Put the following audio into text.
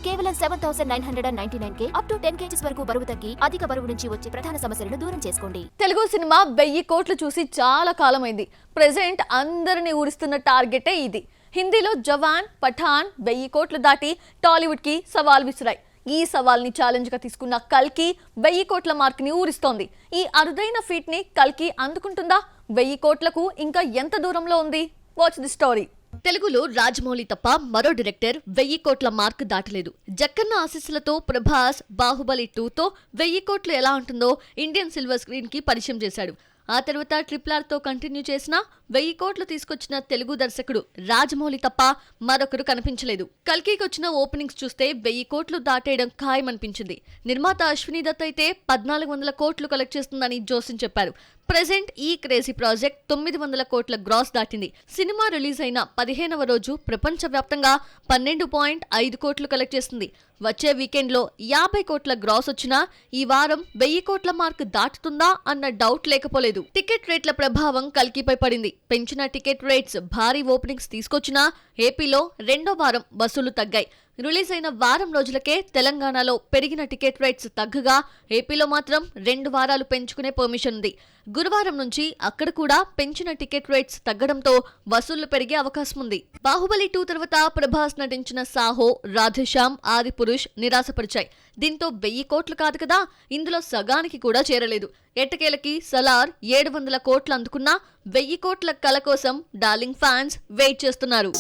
కేవలం 7,999K up to 10 kgs వరకు బరువు తగ్గి అధిక బరువు నుంచి వచ్చే ప్రధాన సమస్యలను దూరం చేసుకోండి. తెలుగు సినిమా 1000 కోట్లు చూసి చాలా కాలమైంది. ప్రెజెంట్ అందరిని ఊరిస్తున్న టార్గెటే ఇది. హిందీలో జవాన్, పఠాన్ 1000 కోట్లు దాటి టాలీవుడ్ కి సవాల్ విసిరాయి. ఈ సవాల్ని ఛాలెంజ్ గా తీసుకున్న కల్కి 1000 కోట్ల మార్క్ ని ఊరిస్తోంది. ఈ అరుదైన ఫీట్ ని కల్కి అందుకుంటుందా? 1000 కోట్లకు ఇంకా ఎంత దూరంలో ఉంది? Watch the story. తెలుగులో రాజమౌళి తప్ప మరో డైరెక్టర్ 1000 కోట్ల మార్క్ దాటలేదు. జక్కన్న ఆశీస్సులతో ప్రభాస్ బాహుబలి 2తో 1000 కోట్లు ఎలా ఉంటుందో ఇండియన్ సిల్వర్ స్క్రీన్ కి పరిచయం చేశాడు. ఆ తర్వాత RRR తో కంటిన్యూ చేసిన 1000 కోట్లు తీసుకొచ్చిన తెలుగు దర్శకుడు రాజమౌళి తప్ప మరొకరు కనిపించలేదు. కల్కికి వచ్చిన ఓపెనింగ్స్ చూస్తే 1000 కోట్లు దాటేయడం ఖాయమనిపించింది. నిర్మాత అశ్విని దత్ అయితే 1400 కోట్లు కలెక్ట్ చేస్తుందని జోసిన్ చెప్పారు. ప్రెజెంట్ ఈ క్రేజీ ప్రాజెక్ట్ 900 కోట్ల గ్రాస్ దాటింది. సినిమా రిలీజ్ అయిన 15వ రోజు ప్రపంచవ్యాప్తంగా 12.5 కోట్లు కలెక్ట్ చేస్తుంది. వచ్చే వీకెండ్ లో 50 కోట్ల గ్రాస్ వచ్చినా ఈ వారం 1000 కోట్ల మార్క్ దాటుతుందా అన్న డౌట్ లేకపోలేదు. టికెట్ రేట్ల ప్రభావం కల్కిపై పడింది. పెంచిన టికెట్ రేట్స్ భారీ ఓపెనింగ్స్ తీసుకొచ్చినా ఏపీలో రెండో వారం వసూలు తగ్గాయి. రిలీజ్ అయిన వారం రోజులకే తెలంగాణలో పెరిగిన టికెట్ రేట్స్ తగ్గగా ఏపీలో మాత్రం 2 వారాలు పెంచుకునే పర్మిషన్ ఉంది. గురువారం నుంచి అక్కడ కూడా పెంచిన టికెట్ రేట్స్ తగ్గడంతో వసూళ్లు పెరిగే అవకాశం ఉంది. బాహుబలి 2 తర్వాత ప్రభాస్ నటించిన సాహో, రాధేశ్యామ్, ఆదిపురుష్ నిరాశపరిచాయి. దీంతో 1000 కోట్లు కాదు కదా, ఇందులో సగానికి కూడా చేరలేదు. ఎట్టకేలకి సలార్ 700 కోట్లు అందుకున్నా 1000 కోట్ల కల కోసం డార్లింగ్ ఫ్యాన్స్ వెయిట్ చేస్తున్నారు.